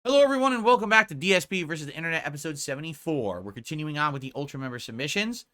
Hello, everyone, and welcome back to DSP versus the Internet, episode 74. We're continuing on with the Ultra member submissions,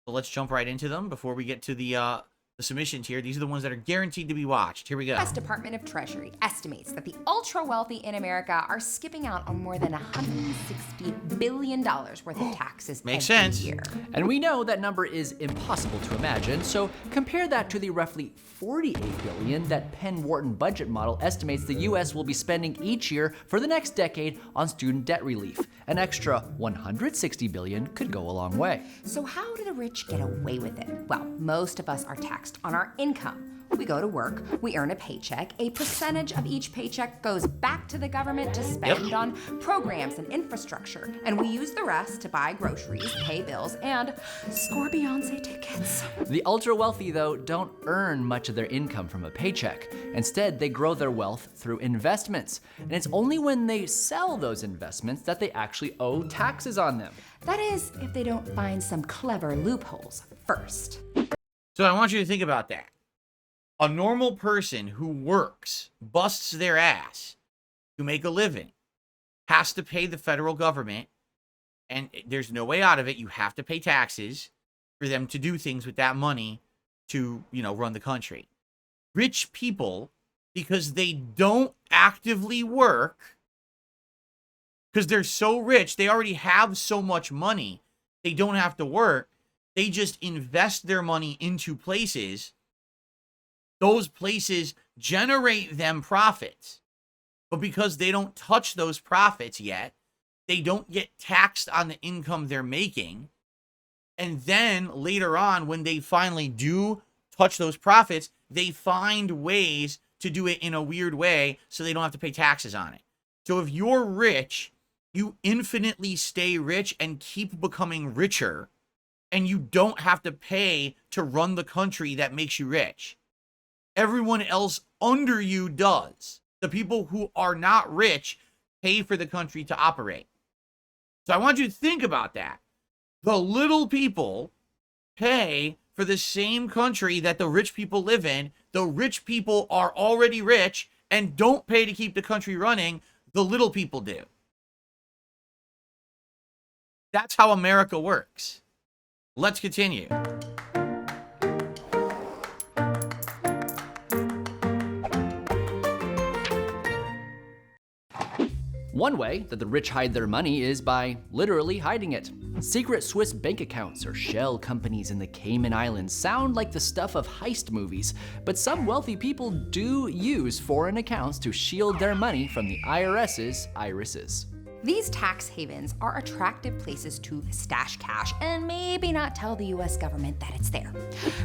so let's jump right into them before we get to the submissions here. These are the ones that are guaranteed to be watched. Here we go. The U.S. Department of Treasury estimates that the ultra-wealthy in America are skipping out on more than $160 billion worth of taxes Makes every sense. year. And we know that number is impossible to imagine, so compare that to the roughly $48 billion that Penn Wharton budget model estimates the U.S. will be spending each year for the next decade on student debt relief. An extra $160 billion could go a long way. So how do the rich get away with it? Well, most of us are taxed on our income. We go to work, we earn a paycheck, a percentage of each paycheck goes back to the government to spend on programs and infrastructure, and we use the rest to buy groceries, pay bills, and score Beyonce tickets. The ultra-wealthy, though, don't earn much of their income from a paycheck. Instead, they grow their wealth through investments. And it's only when they sell those investments that they actually owe taxes on them. That is, if they don't find some clever loopholes first. So I want you to think about that. A normal person who works, busts their ass to make a living, has to pay the federal government, and there's no way out of it. You have to pay taxes for them to do things with that money to, run the country. Rich people, because they don't actively work, because they're so rich, they already have so much money, they don't have to work. They just invest their money into places. Those places generate them profits. But because they don't touch those profits yet, they don't get taxed on the income they're making. And then later on, when they finally do touch those profits, they find ways to do it in a weird way so they don't have to pay taxes on it. So if you're rich, you infinitely stay rich and keep becoming richer. And you don't have to pay to run the country that makes you rich. Everyone else under you does. The people who are not rich pay for the country to operate. So I want you to think about that. The little people pay for the same country that the rich people live in. The rich people are already rich and don't pay to keep the country running. The little people do. That's how America works. Let's continue. One way that the rich hide their money is by literally hiding it. Secret Swiss bank accounts or shell companies in the Cayman Islands sound like the stuff of heist movies, but some wealthy people do use foreign accounts to shield their money from the IRS's irises. These tax havens are attractive places to stash cash and maybe not tell the US government that it's there.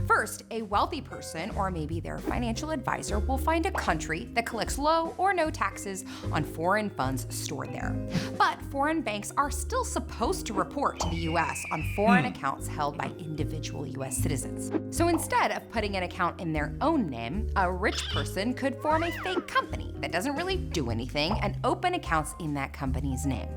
First, a wealthy person or maybe their financial advisor will find a country that collects low or no taxes on foreign funds stored there. But foreign banks are still supposed to report to the US on foreign accounts held by individual US citizens. So instead of putting an account in their own name, a rich person could form a fake company that doesn't really do anything and open accounts in that company's name.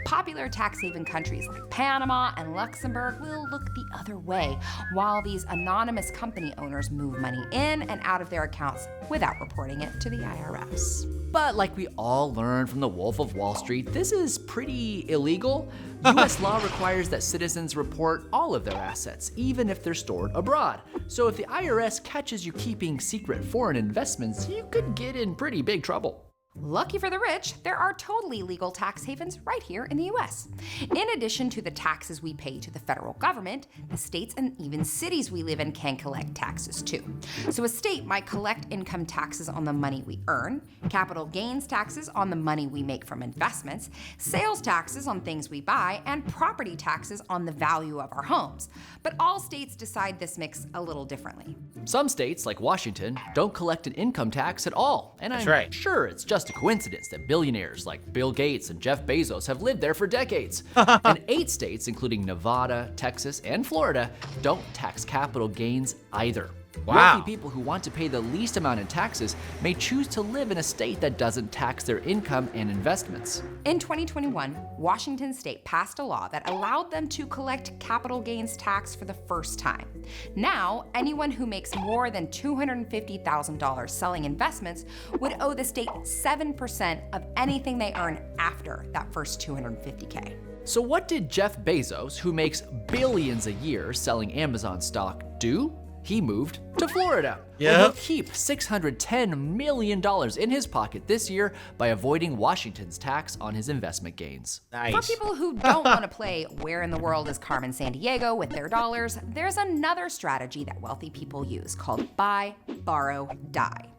Popular tax haven countries like Panama and Luxembourg will look the other way, while these anonymous company owners move money in and out of their accounts without reporting it to the IRS. But like we all learned from the Wolf of Wall Street, this is pretty illegal. US law requires that citizens report all of their assets, even if they're stored abroad. So if the IRS catches you keeping secret foreign investments, you could get in pretty big trouble. Lucky for the rich, there are totally legal tax havens right here in the US. In addition to the taxes we pay to the federal government, the states and even cities we live in can collect taxes too. So a state might collect income taxes on the money we earn, capital gains taxes on the money we make from investments, sales taxes on things we buy, and property taxes on the value of our homes. But all states decide this mix a little differently. Some states, like Washington, don't collect an income tax at all. And I'm sure it's just a coincidence that billionaires like Bill Gates and Jeff Bezos have lived there for decades. And 8 states, including Nevada, Texas, and Florida, don't tax capital gains either. Wow. Wealthy people who want to pay the least amount in taxes may choose to live in a state that doesn't tax their income and investments. In 2021, Washington state passed a law that allowed them to collect capital gains tax for the first time. Now, anyone who makes more than $250,000 selling investments would owe the state 7% of anything they earn after that first $250K. So what did Jeff Bezos, who makes billions a year selling Amazon stock, do? He moved to Florida, where he'll keep $610 million in his pocket this year by avoiding Washington's tax on his investment gains. Nice. For people who don't want to play Where in the World is Carmen Sandiego with their dollars, there's another strategy that wealthy people use called buy, borrow, die.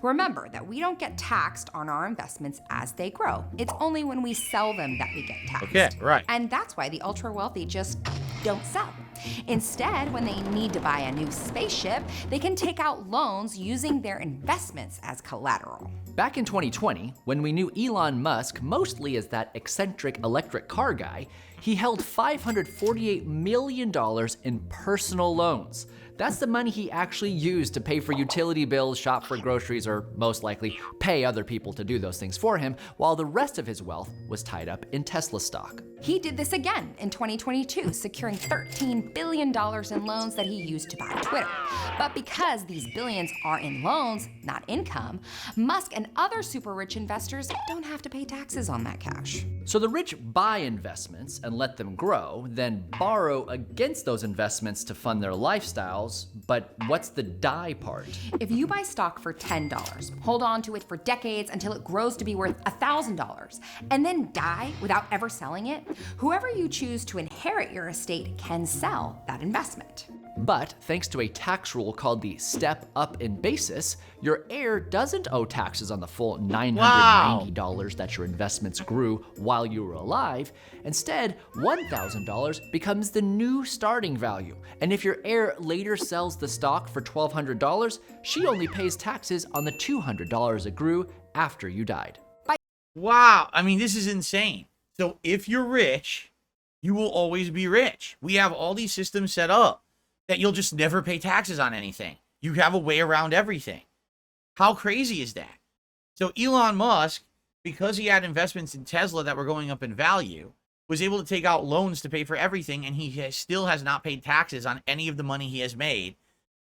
Remember that we don't get taxed on our investments as they grow. It's only when we sell them that we get taxed. Okay, right. And that's why the ultra wealthy just don't sell. Instead, when they need to buy a new spaceship, they can take out loans using their investments as collateral. Back in 2020, when we knew Elon Musk mostly as that eccentric electric car guy, he held $548 million in personal loans. That's the money he actually used to pay for utility bills, shop for groceries, or most likely pay other people to do those things for him, while the rest of his wealth was tied up in Tesla stock. He did this again in 2022, securing $13 billion in loans that he used to buy Twitter. But because these billions are in loans, not income, Musk and other super rich investors don't have to pay taxes on that cash. So the rich buy investments and let them grow, then borrow against those investments to fund their lifestyles. But what's the die part? If you buy stock for $10, hold on to it for decades until it grows to be worth $1,000, and then die without ever selling it, whoever you choose to inherit your estate can sell that investment. But thanks to a tax rule called the step up in basis, your heir doesn't owe taxes on the full $990 that your investments grew while you were alive. Instead, $1,000 becomes the new starting value. And if your heir later sells the stock for $1,200, she only pays taxes on the $200 it grew after you died. Wow. I mean, this is insane. So if you're rich, you will always be rich. We have all these systems set up that you'll just never pay taxes on anything. You have a way around everything. How crazy is that? So Elon Musk, because he had investments in Tesla that were going up in value, was able to take out loans to pay for everything, and he still has not paid taxes on any of the money he has made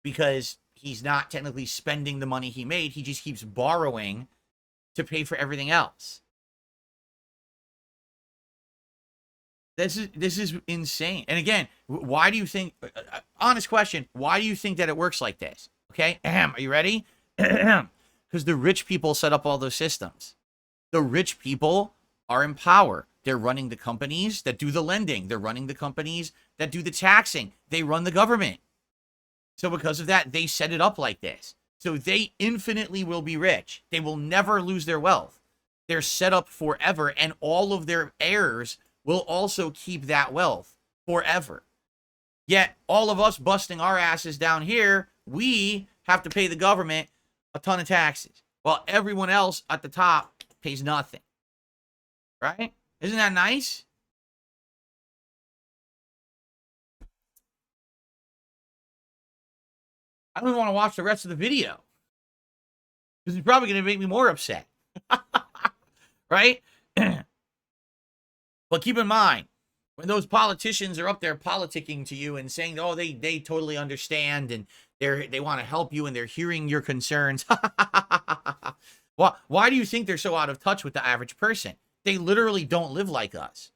because he's not technically spending the money he made. He just keeps borrowing to pay for everything else. This is insane. And again, why do you think, honest question, why do you think that it works like this? Okay, are you ready? Because the rich people set up all those systems. The rich people are in power. They're running the companies that do the lending. They're running the companies that do the taxing. They run the government. So because of that, they set it up like this. So they infinitely will be rich. They will never lose their wealth. They're set up forever, and all of their heirs will also keep that wealth forever. Yet, all of us busting our asses down here, we have to pay the government a ton of taxes, while everyone else at the top pays nothing. Right? Isn't that nice? I don't even want to watch the rest of the video, because it's probably going to make me more upset. Right? But keep in mind, when those politicians are up there politicking to you and saying, oh, they totally understand and they want to help you and they're hearing your concerns. Why do you think they're so out of touch with the average person? They literally don't live like us.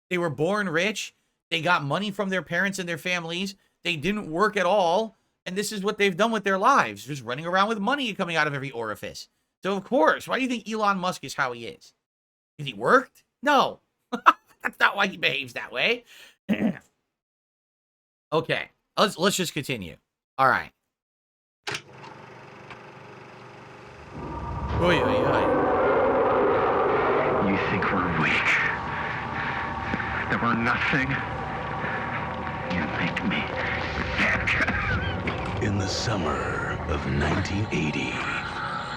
They were born rich. They got money from their parents and their families. They didn't work at all. And this is what they've done with their lives, just running around with money coming out of every orifice. So, of course, why do you think Elon Musk is how he is? Because he worked? No. That's not why he behaves that way. Okay, let's just continue. All right. Oy, oy, oy. You think we're weak? That we're nothing? You make me sick. In the summer of 1980,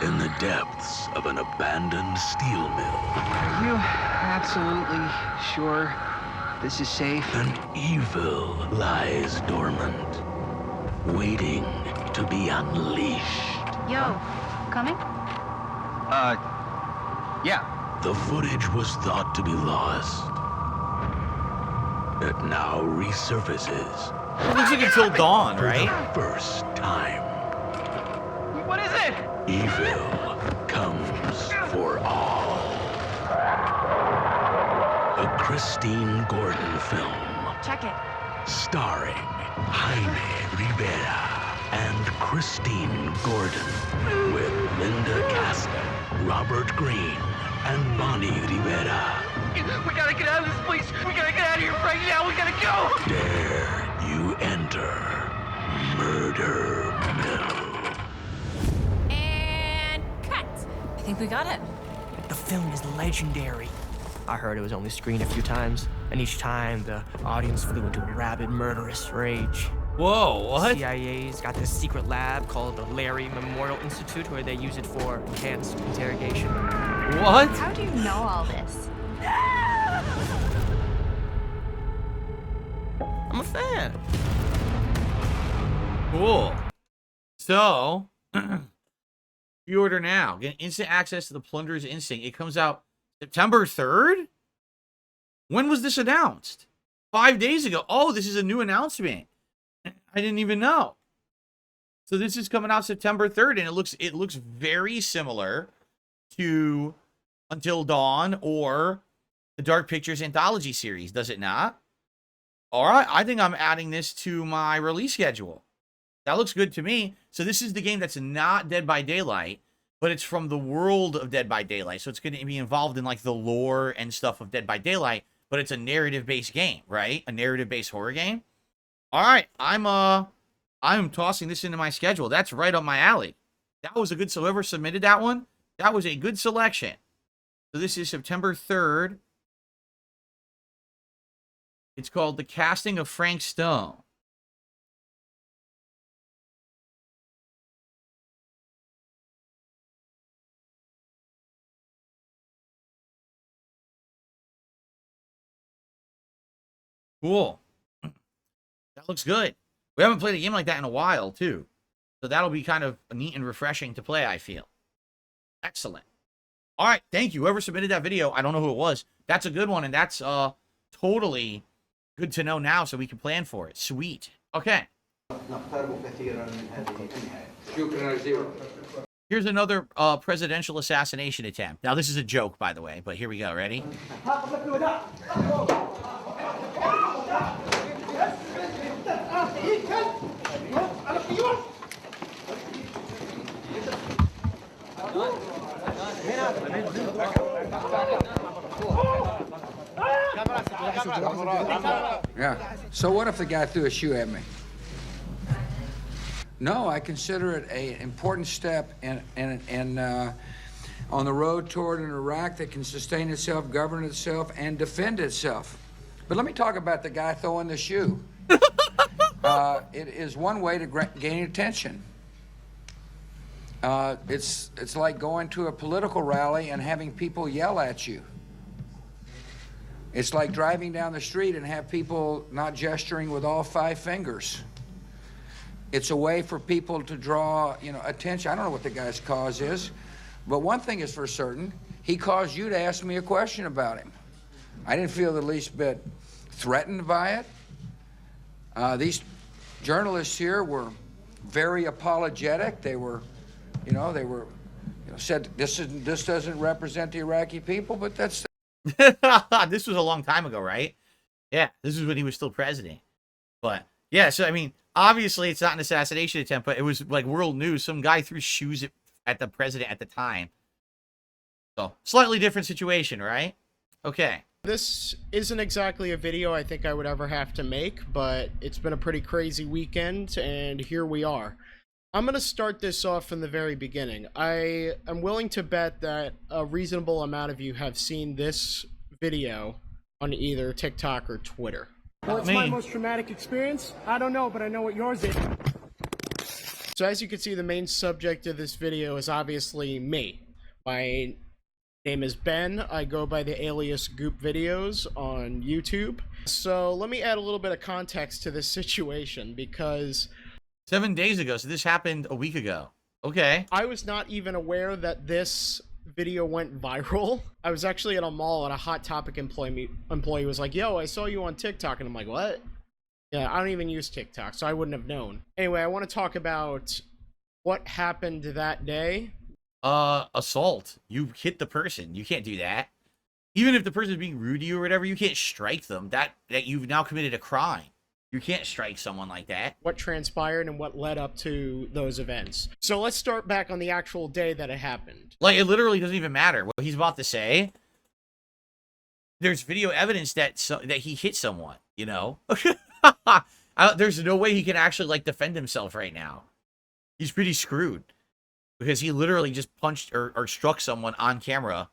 in the depths of an abandoned steel mill, Are you absolutely sure this is safe? an evil lies dormant, waiting to to be unleashed. Yo, coming? Yeah. The footage was thought to be lost. It now resurfaces It looks like Until Dawn, for right? the first time. What is it? Evil comes for all. A Christine Gordon film Check it. starring Jaime Rivera and Christine Gordon with Linda Castle, Robert Greene, and Bonnie Rivera. We gotta get out of this place. We gotta get out of here right now. We gotta go. Dare you enter Murder Mill? And cut. I think we got it. The film is legendary. I heard it was only screened a few times, and each time the audience flew into a rabid, murderous rage. Whoa, what? CIA's got this secret lab called the Larry Memorial Institute where they use it for enhanced interrogation. What? How do you know all this? I'm a fan. Cool. So, pre-order now. Get instant access to the Plunderer's Instinct. It comes out September 3rd? When was this announced? 5 days ago. Oh, this is a new announcement. I didn't even know. So this is coming out September 3rd, and it looks very similar to Until Dawn or the Dark Pictures anthology series, does it not? All right, I think I'm adding this to my release schedule. That looks good to me. So this is the game that's not Dead by Daylight, but it's from the world of Dead by Daylight. So it's going to be involved in like the lore and stuff of Dead by Daylight, but it's a narrative-based game, right? A narrative-based horror game. All right, I'm tossing this into my schedule. That's right up my alley. That was a good, so whoever submitted that one, that was a good selection. So this is September 3rd. It's called The Casting of Frank Stone. Cool. That looks good. We haven't played a game like that in a while, too. So that'll be kind of neat and refreshing to play, I feel. Excellent. All right, thank you. Whoever submitted that video, I don't know who it was. That's a good one, and that's totally good to know now so we can plan for it. Sweet. Okay. Here's another presidential assassination attempt. Now, this is a joke, by the way, but here we go. Ready? Yeah. So what if the guy threw a shoe at me? No, I consider it an important step on the road toward an Iraq that can sustain itself, govern itself, and defend itself. But let me talk about the guy throwing the shoe. It is one way to gain attention. It's like going to a political rally and having people yell at you. It's like driving down the street and have people not gesturing with all 5 fingers. It's a way for people to draw, attention. I don't know what the guy's cause is, but one thing is for certain, he caused you to ask me a question about him. I didn't feel the least bit threatened by it. These journalists here were very apologetic. They were, said this doesn't represent the Iraqi people, but that's. This was a long time ago, right? Yeah, this is when he was still president. But yeah, so I mean, obviously it's not an assassination attempt, but it was like world news. Some guy threw shoes at the president at the time. So slightly different situation, right? Okay. This isn't exactly a video I think I would ever have to make, but it's been a pretty crazy weekend, and here we are. I'm going to start this off from the very beginning. I am willing to bet that a reasonable amount of you have seen this video on either TikTok or Twitter. What's my most traumatic experience? I don't know, but I know what yours is. So as you can see, the main subject of this video is obviously me. My name is Ben. I go by the alias Goop Videos on YouTube. So let me add a little bit of context to this situation, because 7 days ago. So this happened a week ago. Okay. I was not even aware that this video went viral. I was actually at a mall and a Hot Topic employee was like, yo, I saw you on TikTok. And I'm like, what? Yeah, I don't even use TikTok, so I wouldn't have known. Anyway, I want to talk about what happened that day. Assault. You hit the person. You can't do that. Even if the person is being rude to you or whatever, you can't strike them. That you've now committed a crime. You can't strike someone like that. What transpired and what led up to those events. So let's start back on the actual day that it happened. Like, it literally doesn't even matter what he's about to say. There's video evidence that he hit someone, you know? There's no way he can actually, like, defend himself right now. He's pretty screwed. Because he literally just punched or struck someone on camera.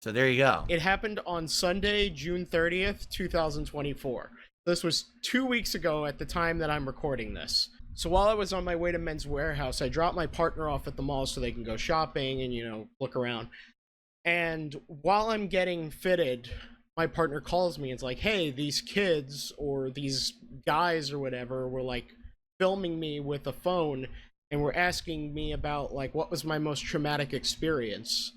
So there you go. It happened on Sunday, June 30th, 2024. This was 2 weeks ago at the time that I'm recording this. So while I was on my way to Men's Warehouse, I dropped my partner off at the mall so they can go shopping and, you know, look around. And while I'm getting fitted, my partner calls me and it's like, hey, these kids or these guys or whatever were like filming me with a phone and were asking me about like what was my most traumatic experience.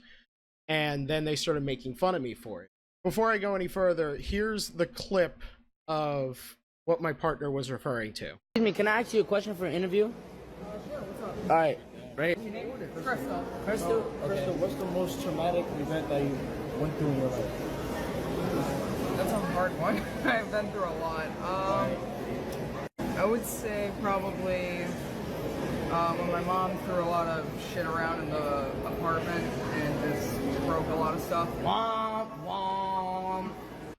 And then they started making fun of me for it. Before I go any further, here's the clip of what my partner was referring to. Excuse me, can I ask you a question for an interview? Sure, what's up? All right, right. Crystal. Crystal, Crystal, what's the most traumatic event that you went through in your life? That's a hard one. I've been through a lot. I would say probably when my mom threw a lot of shit around in the apartment and just broke a lot of stuff. Womp, womp.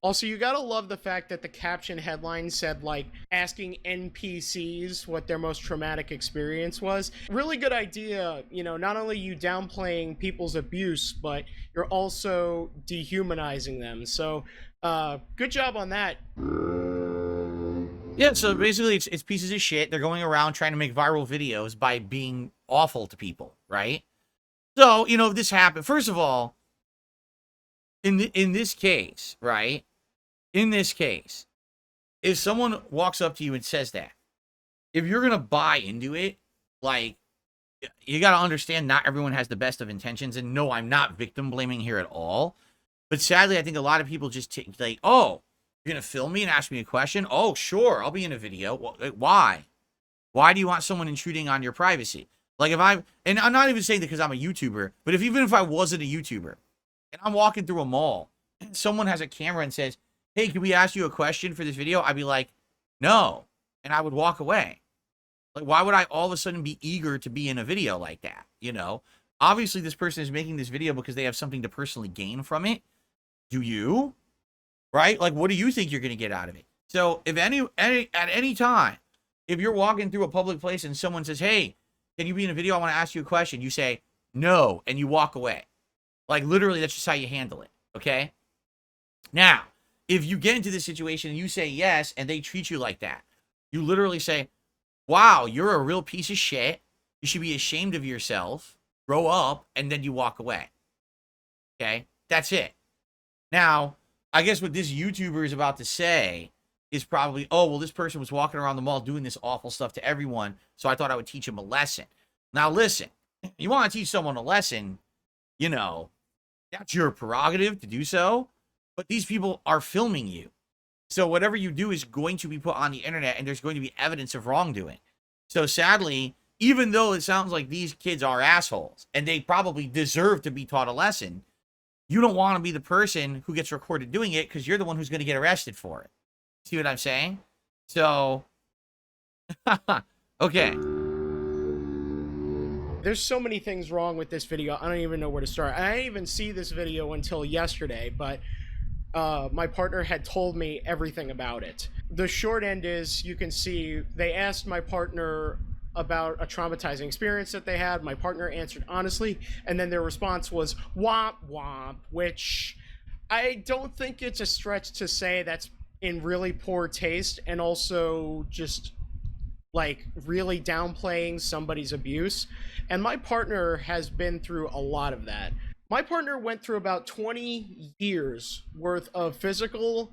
Also, you gotta love the fact that the caption headline said, like, asking NPCs what their most traumatic experience was. Really good idea, you know, not only you downplaying people's abuse, but you're also dehumanizing them. So, good job on that. Yeah, so basically it's pieces of shit. They're going around trying to make viral videos by being awful to people, right? So, you know, if this happened, first of all, in this case, right? In this case, if someone walks up to you and says that, if you're going to buy into it, like, you got to understand not everyone has the best of intentions. And no, I'm not victim blaming here at all. But sadly, I think a lot of people just take, like, oh, you're going to film me and ask me a question? Oh, sure, I'll be in a video. Well, why? Why do you want someone intruding on your privacy? Like, and I'm not even saying that because I'm a YouTuber, but even if I wasn't a YouTuber, and I'm walking through a mall, and someone has a camera and says, hey, can we ask you a question for this video? I'd be like, no. And I would walk away. Like, why would I all of a sudden be eager to be in a video like that? You know, obviously this person is making this video because they have something to personally gain from it. Do you? Right? Like, what do you think you're going to get out of it? So if at any time, if you're walking through a public place and someone says, hey, can you be in a video? I want to ask you a question. You say, no, and you walk away. Like, literally, that's just how you handle it, okay? Now, if you get into this situation and you say yes, and they treat you like that, you literally say, wow, you're a real piece of shit. You should be ashamed of yourself. Grow up, and then you walk away. Okay? That's it. Now, I guess what this YouTuber is about to say is probably, oh, well, this person was walking around the mall doing this awful stuff to everyone, so I thought I would teach him a lesson. Now, listen, you want to teach someone a lesson, you know, that's your prerogative to do so, but these people are filming you. So whatever you do is going to be put on the internet, and there's going to be evidence of wrongdoing. So sadly, even though it sounds like these kids are assholes, and they probably deserve to be taught a lesson, you don't want to be the person who gets recorded doing it because you're the one who's going to get arrested for it. See what I'm saying? So, okay. There's so many things wrong with this video, I don't even know where to start. I didn't even see this video until yesterday, but my partner had told me everything about it. The short end is, you can see, they asked my partner about a traumatizing experience that they had. My partner answered honestly, and then their response was womp womp, which I don't think it's a stretch to say that's in really poor taste, and also just like really downplaying somebody's abuse. And my partner has been through a lot of that. My partner went through about 20 years worth of physical,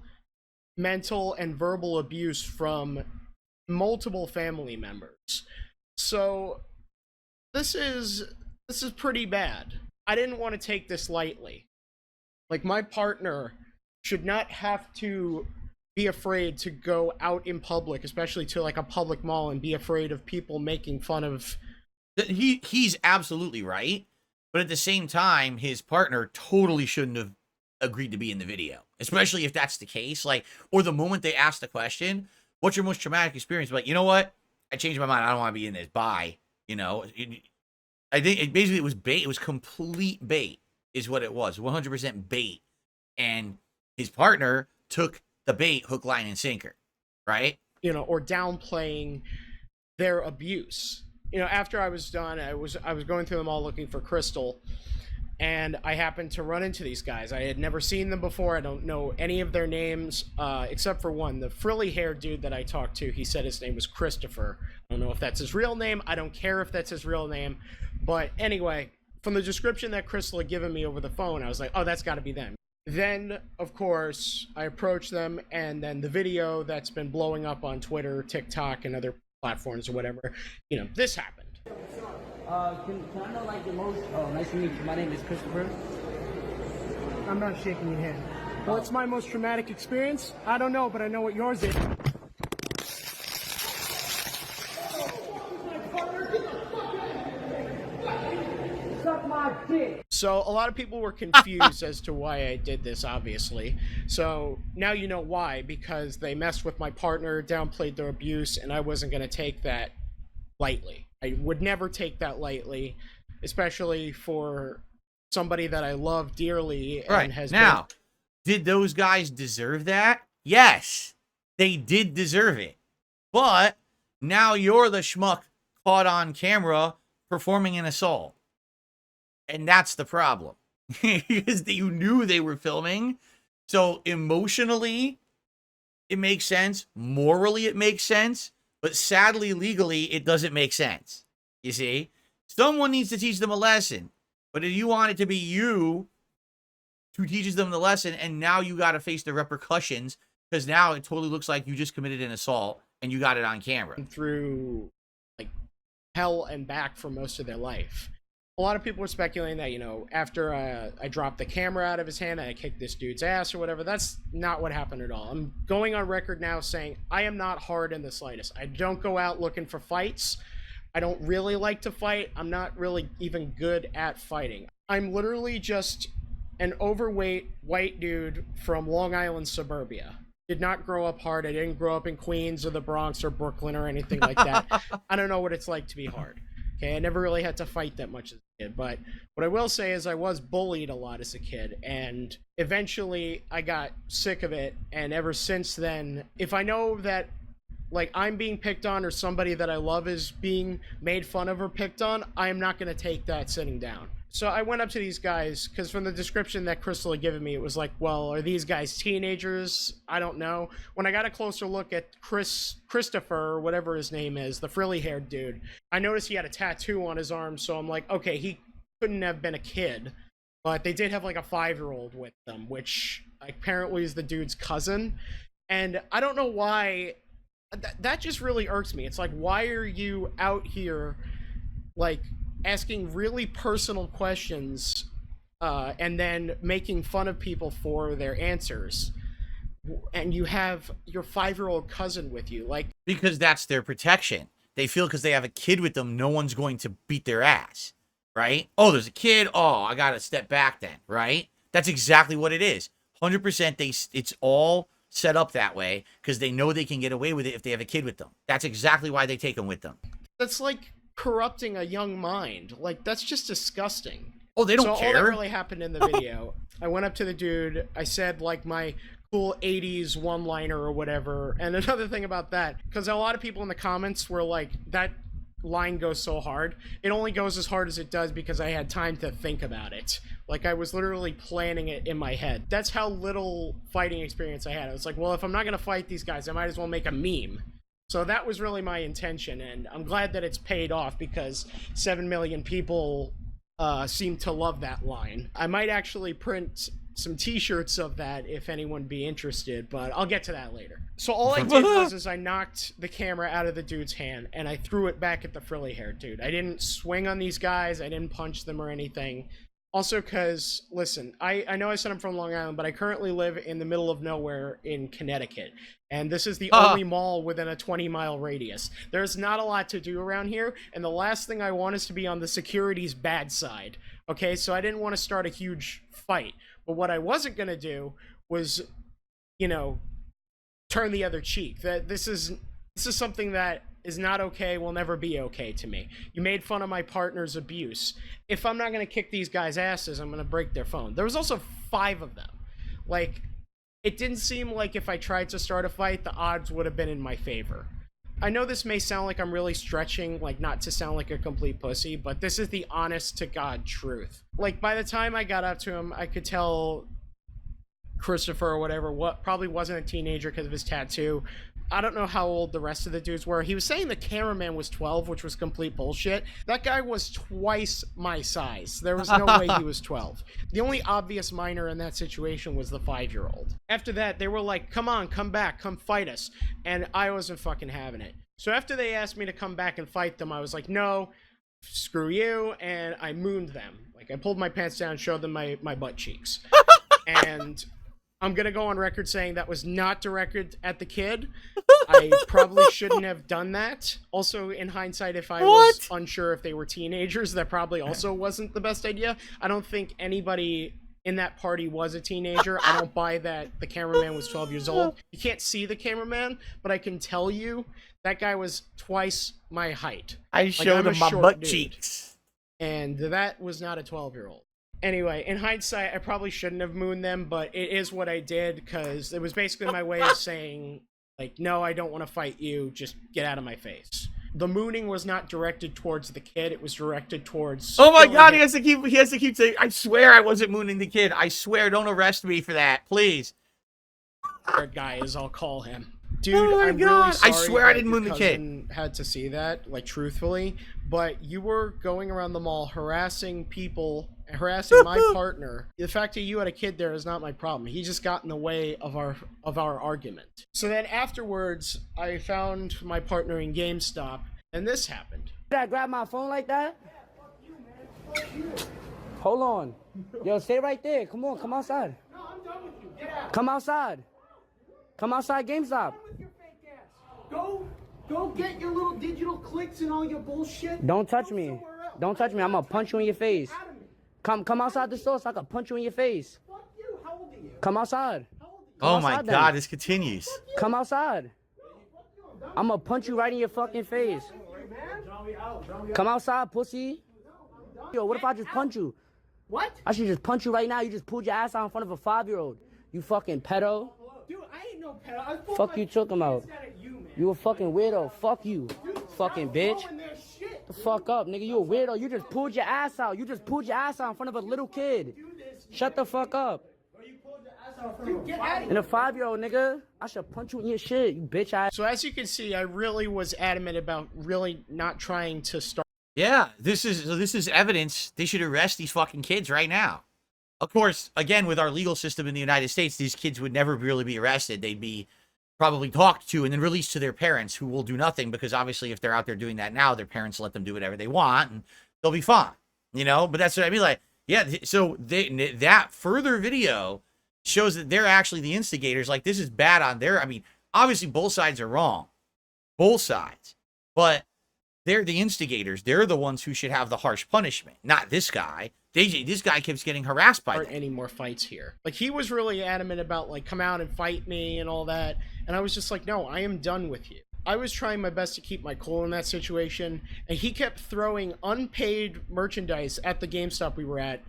mental, and verbal abuse from multiple family members. So this is pretty bad. I didn't want to take this lightly. Like, my partner should not have to be afraid to go out in public, especially to like a public mall, and be afraid of people making fun of. He's absolutely right, but at the same time, his partner totally shouldn't have agreed to be in the video, especially if that's the case. Like, or the moment they ask the question, "What's your most traumatic experience?" Like, you know what? I changed my mind. I don't want to be in this. Bye. You know, I think it was bait. It was complete bait, is what it was. 100% bait, and his partner took the bait, hook, line, and sinker, right? You know, or downplaying their abuse. You know, after I was done, I was going through them all looking for Crystal, and I happened to run into these guys. I had never seen them before. I don't know any of their names, except for one. The frilly-haired dude that I talked to, he said his name was Christopher. I don't know if that's his real name. I don't care if that's his real name. But anyway, from the description that Crystal had given me over the phone, I was like, oh, that's got to be them. Then, of course, I approached them, and then the video that's been blowing up on Twitter, TikTok, and other platforms or whatever, you know, this happened. Can I know, like, your most... Oh, nice to meet you. My name is Christopher. I'm not shaking your hand. What's my most traumatic experience? I don't know, but I know what yours is. So a lot of people were confused as to why I did this, obviously. So now you know why, because they messed with my partner, downplayed their abuse, and I wasn't going to take that lightly. I would never take that lightly, especially for somebody that I love dearly and right. has now, did those guys deserve that? Yes, they did deserve it. But now you're the schmuck caught on camera performing an assault. And that's the problem. Because you knew they were filming. So emotionally, it makes sense. Morally, it makes sense. But sadly, legally, it doesn't make sense. You see? Someone needs to teach them a lesson. But if you want it to be you who teaches them the lesson, and now you got to face the repercussions, because now it totally looks like you just committed an assault and you got it on camera. Through like hell and back for most of their life. A lot of people were speculating that, you know, after I dropped the camera out of his hand and I kicked this dude's ass or whatever. That's not what happened at all. I'm going on record now saying I am not hard in the slightest. I don't go out looking for fights. I don't really like to fight. I'm not really even good at fighting. I'm literally just an overweight white dude from Long Island suburbia. Did not grow up hard. I didn't grow up in Queens or the Bronx or Brooklyn or anything like that. I don't know what it's like to be hard. Okay, I never really had to fight that much as a kid, but what I will say is I was bullied a lot as a kid, and eventually I got sick of it, and ever since then, if I know that, like, I'm being picked on or somebody that I love is being made fun of or picked on, I am not going to take that sitting down. So I went up to these guys, because from the description that Crystal had given me, it was like, well, are these guys teenagers? I don't know. When I got a closer look at Christopher, or whatever his name is, the frilly-haired dude, I noticed he had a tattoo on his arm, so I'm like, okay, he couldn't have been a kid. But they did have, like, a 5-year-old with them, which apparently is the dude's cousin. And I don't know why... That just really irks me. It's like, why are you out here, like, asking really personal questions and then making fun of people for their answers, and you have your 5-year-old cousin with you? Like, because that's their protection. They feel because they have a kid with them, no one's going to beat their ass, right? Oh, there's a kid. Oh, I gotta step back then, right? That's exactly what it is. 100%. It's all set up that way because they know they can get away with it if they have a kid with them. That's exactly why they take them with them. That's like corrupting a young mind. Like, that's just disgusting. Oh, they don't care. So all that really happened in the video, I went up to the dude, I said, like, my cool 80s one-liner or whatever. And another thing about that, because a lot of people in the comments were like, that line goes so hard. It only goes as hard as it does because I had time to think about it. Like, I was literally planning it in my head. That's how little fighting experience I had. I was like, well, if I'm not going to fight these guys, I might as well make a meme. So that was really my intention, and I'm glad that it's paid off because 7 million people seem to love that line. I might actually print some t-shirts of that if anyone be interested, but I'll get to that later. So all I did was I knocked the camera out of the dude's hand and I threw it back at the frilly haired dude. I didn't swing on these guys, I didn't punch them or anything. Also because, listen, I know I said I'm from Long Island, but I currently live in the middle of nowhere in Connecticut. And this is the only mall within a 20-mile radius. There's not a lot to do around here, and the last thing I want is to be on the security's bad side. Okay, so I didn't want to start a huge fight. But what I wasn't going to do was, you know, turn the other cheek. That this is something that is not okay, will never be okay to me. You made fun of my partner's abuse. If I'm not going to kick these guys' asses, I'm going to break their phone. There was also 5 of them. Like, it didn't seem like if I tried to start a fight, the odds would have been in my favor. I know this may sound like I'm really stretching, like not to sound like a complete pussy, but this is the honest to God truth. Like, by the time I got up to him, I could tell Christopher or whatever, probably wasn't a teenager because of his tattoo. I don't know how old the rest of the dudes were. He was saying the cameraman was 12, which was complete bullshit. That guy was twice my size. There was no way he was 12. The only obvious minor in that situation was the 5-year-old. After that, they were like, come on, come back, come fight us. And I wasn't fucking having it. So after they asked me to come back and fight them, I was like, no, screw you. And I mooned them. Like, I pulled my pants down and showed them my butt cheeks. And I'm going to go on record saying that was not directed at the kid. I probably shouldn't have done that. Also, in hindsight, if I was unsure if they were teenagers, that probably also wasn't the best idea. I don't think anybody in that party was a teenager. I don't buy that the cameraman was 12 years old. You can't see the cameraman, but I can tell you that guy was twice my height. I showed him my butt cheeks. And that was not a 12-year-old. Anyway, in hindsight, I probably shouldn't have mooned them, but it is what I did because it was basically my way of saying, like, no, I don't want to fight you. Just get out of my face. The mooning was not directed towards the kid. It was directed towards... Oh my God, he has to keep saying, I swear I wasn't mooning the kid. I swear, don't arrest me for that, please. Third guy, as I'll call him. Dude, I'm really sorry. I swear I didn't moon the kid. Had to see that, like, truthfully, but you were going around the mall harassing people, harassing my partner. The fact that you had a kid there is not my problem. He just got in the way of our argument. So then afterwards, I found my partner in GameStop, and this happened. Did I grab my phone like that? Hold on. Yo, stay right there. Come on, come outside. No, I'm done with you. Get out. Come outside. Come outside GameStop. Go get your little digital clicks and all your bullshit. Don't touch me. Don't touch me. I'm gonna punch you in your face. Come outside the store so I can punch you in your face. Fuck you. How old are you? Come outside. Oh my God, this continues. Come outside. I'm gonna punch you right in your fucking face. Come outside, pussy. Yo, what if I just punch you? What? I should just punch you right now. You just pulled your ass out in front of a 5-year-old. You fucking pedo. Dude, I ain't no pedo. Fuck you talking about. You a fucking weirdo. Fuck you. Fucking bitch. The fuck up, nigga. You a weirdo. You just pulled your ass out. You just pulled your ass out in front of a little kid. Shut the fuck up. And a 5-year-old, nigga. I should punch you in your shit, you bitch ass. So as you can see, I really was adamant about really not trying to start. Yeah, this is evidence. They should arrest these fucking kids right now. Of course, again, with our legal system in the United States, these kids would never really be arrested. They'd be probably talked to and then released to their parents, who will do nothing, because obviously if they're out there doing that now, their parents let them do whatever they want and they'll be fine, you know? But that's what I mean. Like, yeah, so that further video shows that they're actually the instigators. Like, this is bad on their, I mean, obviously both sides are wrong. Both sides. But they're the instigators. They're the ones who should have the harsh punishment, not this guy. This guy keeps getting harassed by them. Any more fights here. Like, he was really adamant about, like, come out and fight me and all that. And I was just like, no, I am done with you. I was trying my best to keep my cool in that situation. And he kept throwing unpaid merchandise at the GameStop we were at.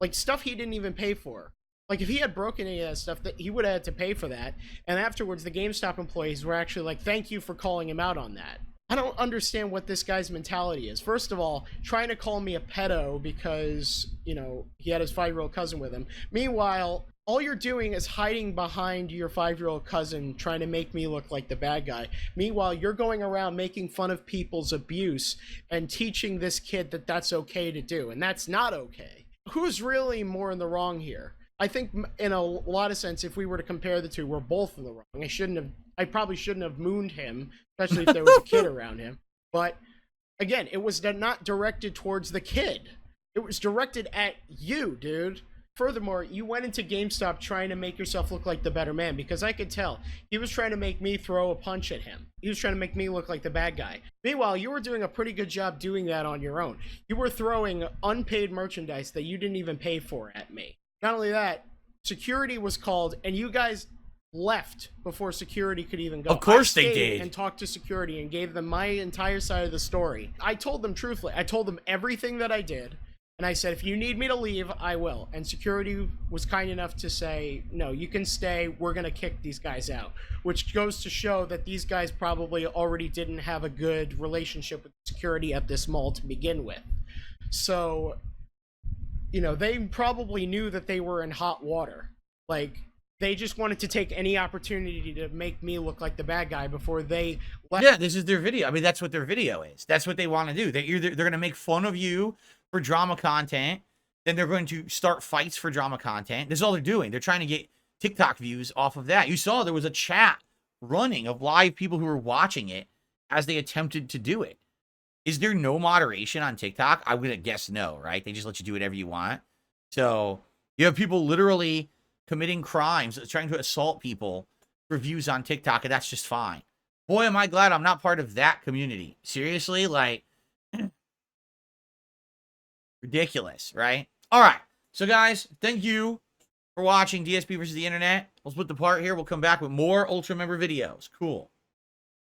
Like, stuff he didn't even pay for. Like, if he had broken any of that stuff, that he would have had to pay for that. And afterwards, the GameStop employees were actually like, thank you for calling him out on that. I don't understand what this guy's mentality is. First of all, trying to call me a pedo because, you know, he had his 5-year-old cousin with him. Meanwhile, all you're doing is hiding behind your 5-year-old cousin, trying to make me look like the bad guy. Meanwhile, you're going around making fun of people's abuse and teaching this kid that that's okay to do, and that's not okay. Who's really more in the wrong here? I think in a lot of sense, if we were to compare the two, we're both in the wrong. I probably shouldn't have mooned him, especially if there was a kid around him. But again, it was not directed towards the kid. It was directed at you, dude. Furthermore, you went into GameStop trying to make yourself look like the better man, because I could tell he was trying to make me throw a punch at him. He was trying to make me look like the bad guy. Meanwhile, you were doing a pretty good job doing that on your own. You were throwing unpaid merchandise that you didn't even pay for at me. Not only that, security was called, and you guys left before security could even go. Of course I they stayed did. and talked to security and gave them my entire side of the story. I told them truthfully. I told them everything that I did. And I said, if you need me to leave, I will. And security was kind enough to say, no, you can stay. We're going to kick these guys out. Which goes to show that these guys probably already didn't have a good relationship with security at this mall to begin with. So, you know, they probably knew that they were in hot water. Like, they just wanted to take any opportunity to make me look like the bad guy before they left. Yeah, this is their video. I mean, that's what their video is. That's what they want to do. They're going to make fun of you for drama content. Then they're going to start fights for drama content. This is all they're doing. They're trying to get TikTok views off of that. You saw there was a chat running of live people who were watching it as they attempted to do it. Is there no moderation on TikTok? I would guess no, right? They just let you do whatever you want. So you have people literally committing crimes, trying to assault people for views on TikTok, and that's just fine. Boy, am I glad I'm not part of that community. Seriously, like, ridiculous, right? All right. So, guys, thank you for watching DSP versus the Internet. We'll split the part here. We'll come back with more Ultra Member videos. Cool.